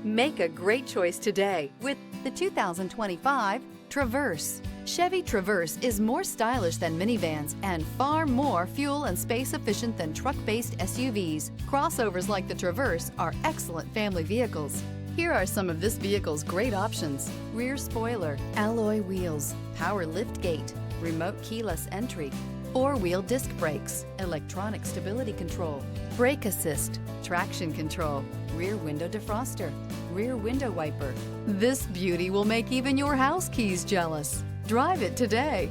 Make a great choice today with the 2025 Traverse. Chevy Traverse is more stylish than minivans and far more fuel and space efficient than truck-based SUVs. Crossovers like the Traverse are excellent family vehicles. Here are some of this vehicle's great options: rear spoiler, alloy wheels, power lift gate, remote keyless entry, four-wheel disc brakes, electronic stability control, brake assist, traction control, rear window defroster, rear window wiper. This beauty will make even your house keys jealous. Drive it today.